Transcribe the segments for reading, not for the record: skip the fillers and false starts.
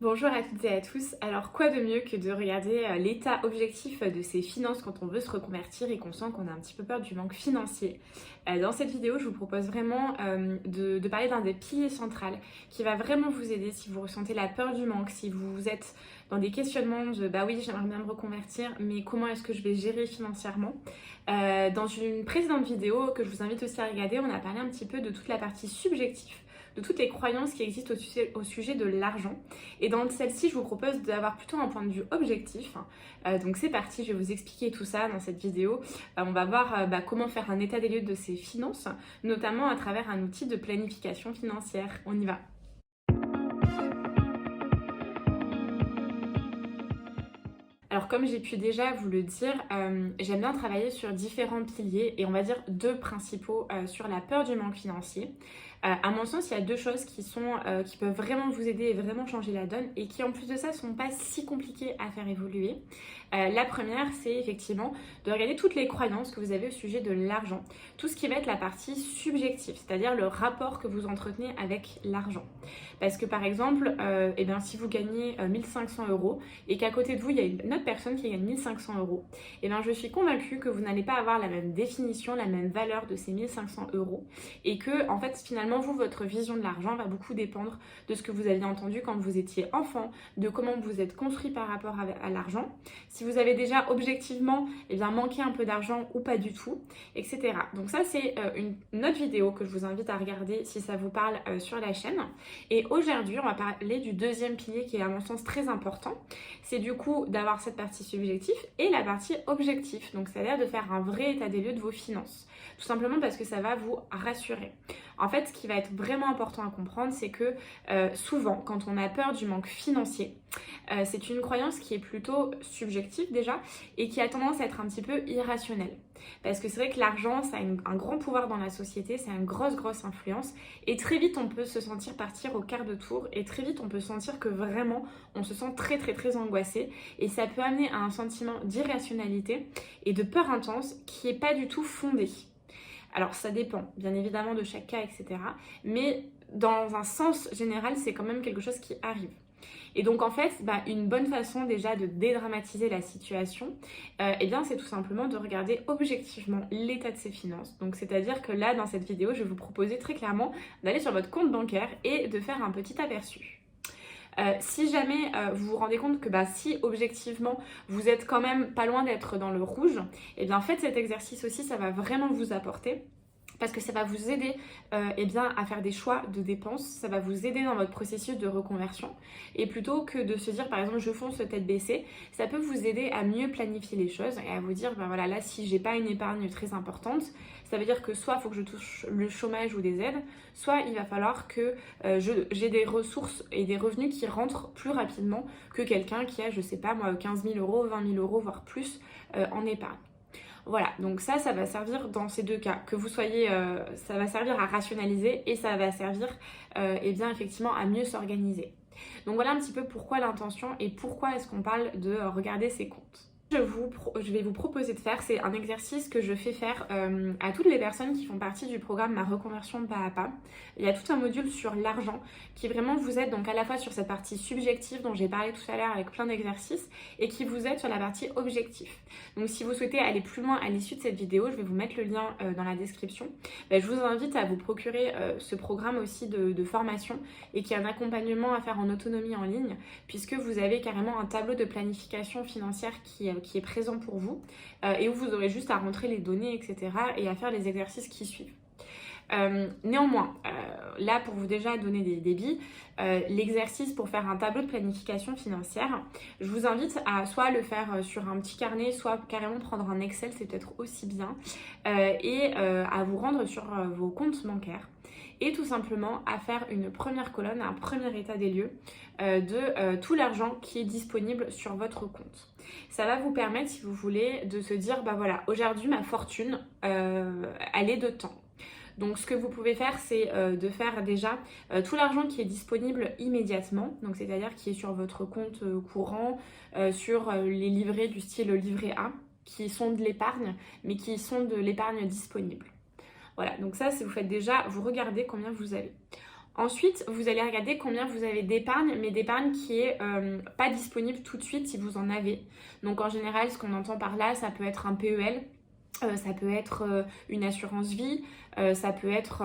Bonjour à toutes et à tous. Alors quoi de mieux que de regarder l'état objectif de ses finances quand on veut se reconvertir et qu'on sent qu'on a un petit peu peur du manque financier. Dans cette vidéo, je vous propose vraiment de parler d'un des piliers centraux qui va vraiment vous aider si vous ressentez la peur du manque, si vous êtes dans des questionnements de bah oui, j'aimerais bien me reconvertir, mais comment est-ce que je vais gérer financièrement. Dans une précédente vidéo que je vous invite aussi à regarder, on a parlé un petit peu de toute la partie subjective, de toutes les croyances qui existent au sujet de l'argent. Et dans celle-ci, je vous propose d'avoir plutôt un point de vue objectif. Donc c'est parti, je vais vous expliquer tout ça dans cette vidéo. On va voir comment faire un état des lieux de ses finances, notamment à travers un outil de planification financière. On y va. Alors comme j'ai pu déjà vous le dire, j'aime bien travailler sur différents piliers et on va dire deux principaux sur la peur du manque financier. À mon sens, il y a deux choses qui peuvent vraiment vous aider et vraiment changer la donne et qui en plus de ça sont pas si compliquées à faire évoluer. La première, c'est effectivement de regarder toutes les croyances que vous avez au sujet de l'argent. Tout ce qui va être la partie subjective, c'est-à-dire le rapport que vous entretenez avec l'argent. Parce que par exemple, si vous gagnez 1500 euros et qu'à côté de vous, il y a une autre personne qui gagne 1500 euros, je suis convaincue que vous n'allez pas avoir la même définition, la même valeur de ces 1500 euros et que, en fait, finalement, vous, votre vision de l'argent va beaucoup dépendre de ce que vous aviez entendu quand vous étiez enfant, de comment vous êtes construit par rapport à l'argent, si vous avez déjà objectivement manqué un peu d'argent ou pas du tout, etc. Donc ça, c'est une autre vidéo que je vous invite à regarder si ça vous parle sur la chaîne. Et aujourd'hui, on va parler du deuxième pilier qui est à mon sens très important. C'est du coup d'avoir cette partie subjective et la partie objective. Donc c'est-à-dire de faire un vrai état des lieux de vos finances. Tout simplement parce que ça va vous rassurer. En fait, ce qui va être vraiment important à comprendre, c'est que souvent, quand on a peur du manque financier, c'est une croyance qui est plutôt subjective déjà et qui a tendance à être un petit peu irrationnelle. Parce que c'est vrai que l'argent, ça a un grand pouvoir dans la société, c'est une grosse influence et très vite on peut se sentir partir au quart de tour et très vite on peut sentir que vraiment on se sent très angoissé et ça peut amener à un sentiment d'irrationalité et de peur intense qui n'est pas du tout fondé. Alors ça dépend bien évidemment de chaque cas, etc. Mais dans un sens général, c'est quand même quelque chose qui arrive. Et donc en fait, une bonne façon déjà de dédramatiser la situation, c'est tout simplement de regarder objectivement l'état de ses finances. Donc c'est-à-dire que là, dans cette vidéo, je vais vous proposer très clairement d'aller sur votre compte bancaire et de faire un petit aperçu. Si jamais vous vous rendez compte que si objectivement vous êtes quand même pas loin d'être dans le rouge, faites cet exercice aussi, ça va vraiment vous apporter. Parce que ça va vous aider à faire des choix de dépenses, ça va vous aider dans votre processus de reconversion. Et plutôt que de se dire par exemple je fonce tête baissée, ça peut vous aider à mieux planifier les choses et à vous dire là si j'ai pas une épargne très importante, ça veut dire que soit il faut que je touche le chômage ou des aides, soit il va falloir que j'ai des ressources et des revenus qui rentrent plus rapidement que quelqu'un qui a, je sais pas moi, 15 000 euros, 20 000 euros, voire plus en épargne. Voilà, donc ça va servir dans ces deux cas, que vous soyez, ça va servir à rationaliser et ça va servir effectivement à mieux s'organiser. Donc voilà un petit peu pourquoi l'intention et pourquoi est-ce qu'on parle de regarder ses comptes. Je vais vous proposer de faire, c'est un exercice que je fais faire à toutes les personnes qui font partie du programme Ma reconversion pas à pas. Il y a tout un module sur l'argent qui vraiment vous aide donc à la fois sur cette partie subjective dont j'ai parlé tout à l'heure avec plein d'exercices et qui vous aide sur la partie objective. Donc si vous souhaitez aller plus loin à l'issue de cette vidéo, je vais vous mettre le lien dans la description. Je vous invite à vous procurer ce programme aussi de formation et qui est un accompagnement à faire en autonomie en ligne puisque vous avez carrément un tableau de planification financière qui est présent pour vous et où vous aurez juste à rentrer les données, etc. et à faire les exercices qui suivent. Néanmoins, là pour vous déjà donner des billes, l'exercice pour faire un tableau de planification financière, je vous invite à soit le faire sur un petit carnet, soit carrément prendre un Excel, c'est peut-être aussi bien, et à vous rendre sur vos comptes bancaires et tout simplement à faire une première colonne, un premier état des lieux de tout l'argent qui est disponible sur votre compte. Ça va vous permettre, si vous voulez, de se dire, aujourd'hui ma fortune, elle est de temps. Donc ce que vous pouvez faire, c'est de faire déjà tout l'argent qui est disponible immédiatement, donc c'est-à-dire qui est sur votre compte courant, sur les livrets du style livret A, qui sont de l'épargne, mais qui sont de l'épargne disponible. Voilà, donc ça, si vous faites déjà, vous regardez combien vous avez. Ensuite, vous allez regarder combien vous avez d'épargne, mais d'épargne qui est pas disponible tout de suite si vous en avez. Donc en général, ce qu'on entend par là, ça peut être un PEL, ça peut être une assurance vie, ça peut être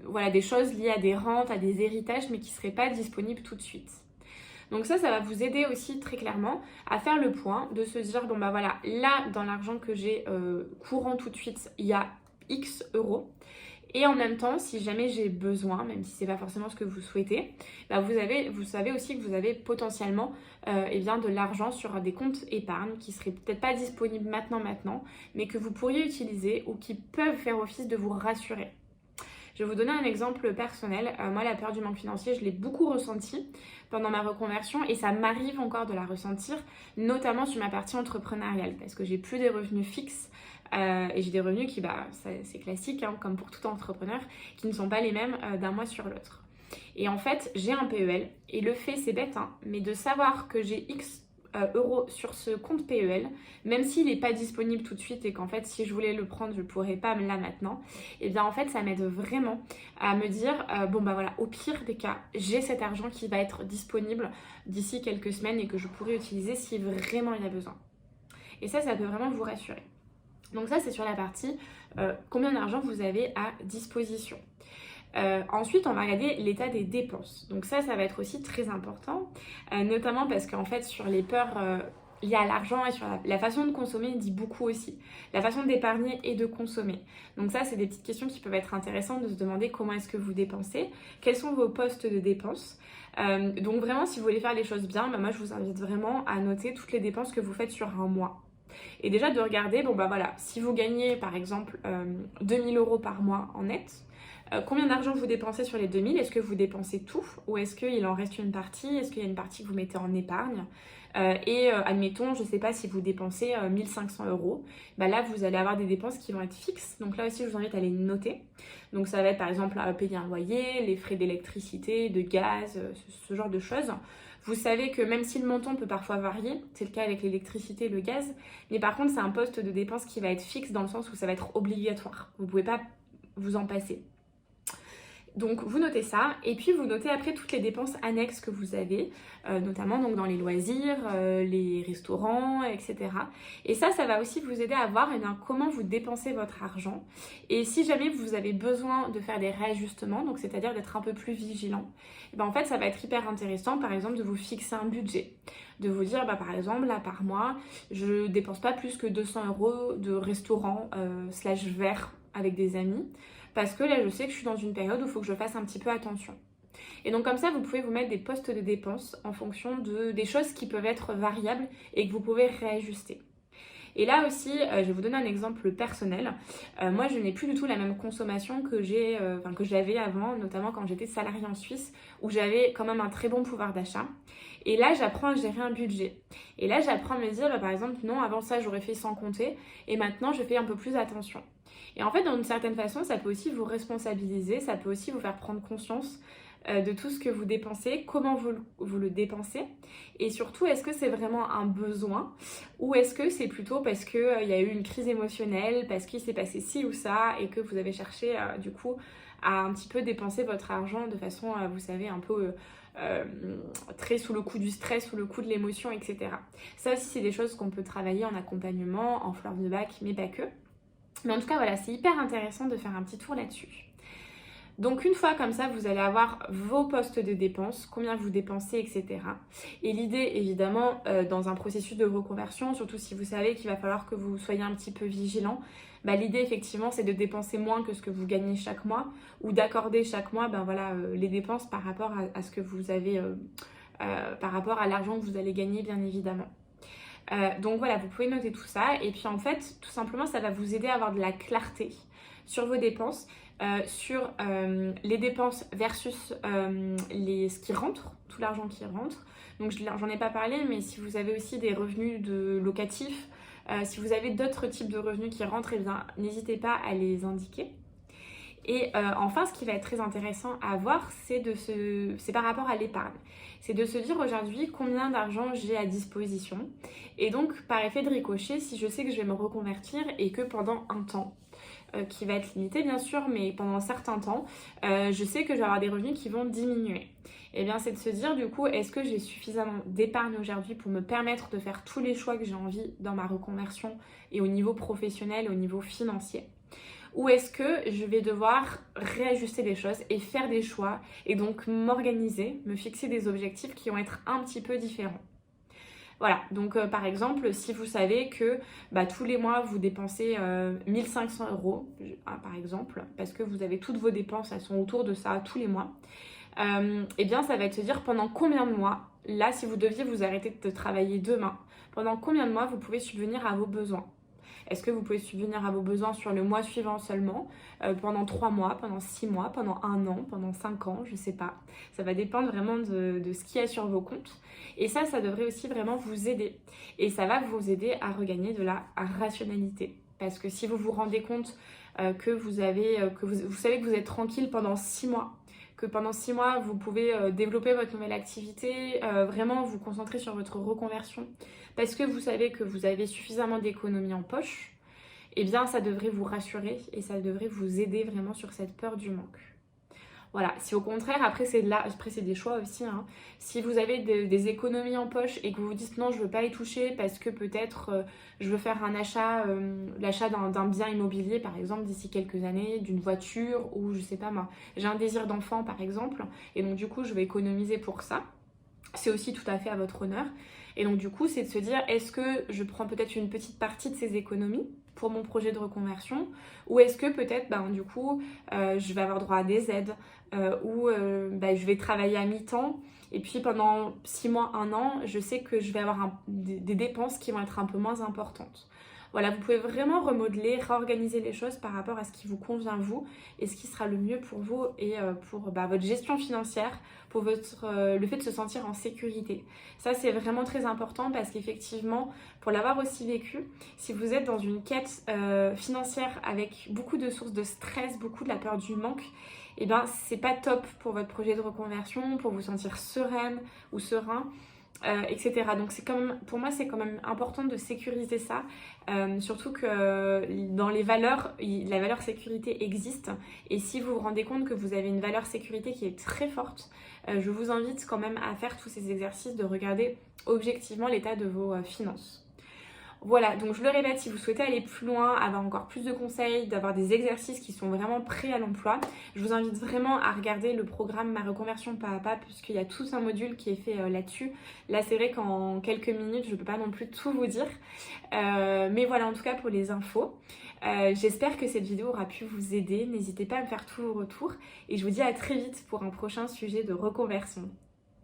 voilà, des choses liées à des rentes, à des héritages, mais qui ne seraient pas disponibles tout de suite. Donc ça va vous aider aussi très clairement à faire le point, de se dire, bon bah voilà, là dans l'argent que j'ai courant tout de suite, il y a X euros. Et en même temps, si jamais j'ai besoin, même si c'est pas forcément ce que vous souhaitez, bah vous savez aussi que vous avez potentiellement eh bien de l'argent sur des comptes épargne qui seraient peut-être pas disponibles maintenant, mais que vous pourriez utiliser ou qui peuvent faire office de vous rassurer. Je vais vous donner un exemple personnel. Moi, la peur du manque financier, je l'ai beaucoup ressenti pendant ma reconversion et ça m'arrive encore de la ressentir, notamment sur ma partie entrepreneuriale parce que j'ai plus des revenus fixes et j'ai des revenus qui, c'est classique, hein, comme pour tout entrepreneur, qui ne sont pas les mêmes d'un mois sur l'autre. Et en fait, j'ai un PEL et le fait, c'est bête, hein, mais de savoir que j'ai X euros sur ce compte PEL, même s'il n'est pas disponible tout de suite et qu'en fait si je voulais le prendre je ne pourrais pas là maintenant, et bien en fait ça m'aide vraiment à me dire bon bah voilà, au pire des cas j'ai cet argent qui va être disponible d'ici quelques semaines et que je pourrais utiliser si vraiment il y a besoin. Et ça peut vraiment vous rassurer. Donc ça c'est sur la partie combien d'argent vous avez à disposition. Ensuite, on va regarder l'état des dépenses. Donc ça va être aussi très important, notamment parce qu'en fait, sur les peurs liées à l'argent et sur la façon de consommer, il dit beaucoup aussi. La façon d'épargner et de consommer. Donc ça, c'est des petites questions qui peuvent être intéressantes de se demander comment est-ce que vous dépensez, quels sont vos postes de dépenses. Donc vraiment, si vous voulez faire les choses bien, moi, je vous invite vraiment à noter toutes les dépenses que vous faites sur un mois. Et déjà de regarder, bon bah voilà, si vous gagnez par exemple 2000 euros par mois en net, combien d'argent vous dépensez sur les 2000 ? Est-ce que vous dépensez tout ou est-ce qu'il en reste une partie ? Est-ce qu'il y a une partie que vous mettez en épargne ? Admettons, je ne sais pas si vous dépensez 1500 euros, bah là vous allez avoir des dépenses qui vont être fixes. Donc là aussi je vous invite à les noter. Donc ça va être par exemple payer un loyer, les frais d'électricité, de gaz, ce genre de choses. Vous savez que même si le montant peut parfois varier, c'est le cas avec l'électricité et le gaz, mais par contre c'est un poste de dépense qui va être fixe dans le sens où ça va être obligatoire. Vous ne pouvez pas vous en passer. Donc vous notez ça et puis vous notez après toutes les dépenses annexes que vous avez, notamment donc dans les loisirs, les restaurants, etc. Et ça va aussi vous aider à voir comment vous dépensez votre argent et si jamais vous avez besoin de faire des réajustements, donc c'est-à-dire d'être un peu plus vigilant, et en fait ça va être hyper intéressant par exemple de vous fixer un budget, de vous dire par exemple là par mois je dépense pas plus que 200 euros de restaurant / verre avec des amis. Parce que là, je sais que je suis dans une période où il faut que je fasse un petit peu attention. Et donc comme ça, vous pouvez vous mettre des postes de dépenses en fonction des choses qui peuvent être variables et que vous pouvez réajuster. Et là aussi, je vais vous donner un exemple personnel. Moi, je n'ai plus du tout la même consommation que j'avais avant, notamment quand j'étais salariée en Suisse, où j'avais quand même un très bon pouvoir d'achat. Et là, j'apprends à gérer un budget. Et là, j'apprends à me dire, par exemple, non, avant ça, j'aurais fait sans compter. Et maintenant, je fais un peu plus attention. Et en fait, d'une certaine façon, ça peut aussi vous responsabiliser, ça peut aussi vous faire prendre conscience de tout ce que vous dépensez, comment vous le dépensez et surtout, est-ce que c'est vraiment un besoin ou est-ce que c'est plutôt parce qu'il y a eu une crise émotionnelle, parce qu'il s'est passé ci ou ça et que vous avez cherché du coup à un petit peu dépenser votre argent de façon, vous savez, un peu... très sous le coup du stress, sous le coup de l'émotion, etc. Ça aussi, c'est des choses qu'on peut travailler en accompagnement, en fleur de bac, mais pas que. Mais en tout cas, voilà, c'est hyper intéressant de faire un petit tour là-dessus. Donc une fois comme ça, vous allez avoir vos postes de dépenses, combien vous dépensez, etc. Et l'idée, évidemment, dans un processus de reconversion, surtout si vous savez qu'il va falloir que vous soyez un petit peu vigilant, l'idée, effectivement, c'est de dépenser moins que ce que vous gagnez chaque mois ou d'accorder chaque mois les dépenses par rapport à ce que vous avez, par rapport à l'argent que vous allez gagner, bien évidemment. Donc voilà, vous pouvez noter tout ça et puis en fait, tout simplement, ça va vous aider à avoir de la clarté sur vos dépenses, sur les dépenses versus ce qui rentre, tout l'argent qui rentre. Donc j'en ai pas parlé, mais si vous avez aussi des revenus locatifs, si vous avez d'autres types de revenus qui rentrent, n'hésitez pas à les indiquer. Et enfin, ce qui va être très intéressant à voir, c'est par rapport à l'épargne. C'est de se dire aujourd'hui combien d'argent j'ai à disposition. Et donc, par effet de ricochet, si je sais que je vais me reconvertir et que pendant un temps, qui va être limité bien sûr, mais pendant un certain temps, je sais que je vais avoir des revenus qui vont diminuer. Et bien c'est de se dire du coup, est-ce que j'ai suffisamment d'épargne aujourd'hui pour me permettre de faire tous les choix que j'ai envie dans ma reconversion et au niveau professionnel, au niveau financier? Ou est-ce que je vais devoir réajuster les choses et faire des choix et donc m'organiser, me fixer des objectifs qui vont être un petit peu différents? Voilà, donc par exemple, si vous savez que tous les mois vous dépensez 1 500 euros, par exemple, parce que vous avez toutes vos dépenses, elles sont autour de ça tous les mois, et bien ça va être se dire pendant combien de mois, là si vous deviez vous arrêter de travailler demain, pendant combien de mois vous pouvez subvenir à vos besoins? Est-ce que vous pouvez subvenir à vos besoins sur le mois suivant seulement, pendant 3 mois, pendant 6 mois, pendant 1 an, pendant 5 ans, je sais pas. Ça va dépendre vraiment de ce qu'il y a sur vos comptes. Et ça devrait aussi vraiment vous aider. Et ça va vous aider à regagner de la rationalité. Parce que si vous vous rendez compte que vous savez que vous êtes tranquille pendant 6 mois, que pendant 6 mois, vous pouvez développer votre nouvelle activité, vraiment vous concentrer sur votre reconversion, parce que vous savez que vous avez suffisamment d'économies en poche, eh bien ça devrait vous rassurer et ça devrait vous aider vraiment sur cette peur du manque. Voilà, si au contraire, après c'est des choix aussi, hein. Si vous avez des économies en poche et que vous vous dites non, je veux pas y toucher parce que peut-être je veux faire un achat, l'achat d'un bien immobilier par exemple d'ici quelques années, d'une voiture ou je sais pas moi, j'ai un désir d'enfant par exemple et donc du coup je vais économiser pour ça. C'est aussi tout à fait à votre honneur. Et donc du coup, c'est de se dire, est-ce que je prends peut-être une petite partie de ces économies pour mon projet de reconversion, ou est-ce que peut-être, du coup, je vais avoir droit à des aides, ou je vais travailler à mi-temps, et puis pendant 6 mois, 1 an, je sais que je vais avoir des dépenses qui vont être un peu moins importantes. Voilà, vous pouvez vraiment remodeler, réorganiser les choses par rapport à ce qui vous convient vous et ce qui sera le mieux pour vous et pour votre gestion financière, pour le fait de se sentir en sécurité. Ça, c'est vraiment très important parce qu'effectivement, pour l'avoir aussi vécu, si vous êtes dans une quête financière avec beaucoup de sources de stress, beaucoup de la peur du manque, et bien c'est pas top pour votre projet de reconversion, pour vous sentir sereine ou serein. Etc. Donc c'est quand même, pour moi c'est quand même important de sécuriser ça, surtout que dans les valeurs, la valeur sécurité existe et si vous vous rendez compte que vous avez une valeur sécurité qui est très forte, je vous invite quand même à faire tous ces exercices de regarder objectivement l'état de vos finances. Voilà, donc je le répète, si vous souhaitez aller plus loin, avoir encore plus de conseils, d'avoir des exercices qui sont vraiment prêts à l'emploi, je vous invite vraiment à regarder le programme Ma reconversion pas à pas, puisqu'il y a tout un module qui est fait là-dessus. Là, c'est vrai qu'en quelques minutes, je ne peux pas non plus tout vous dire. Mais voilà, en tout cas pour les infos. J'espère que cette vidéo aura pu vous aider. N'hésitez pas à me faire tous vos retours. Et je vous dis à très vite pour un prochain sujet de reconversion.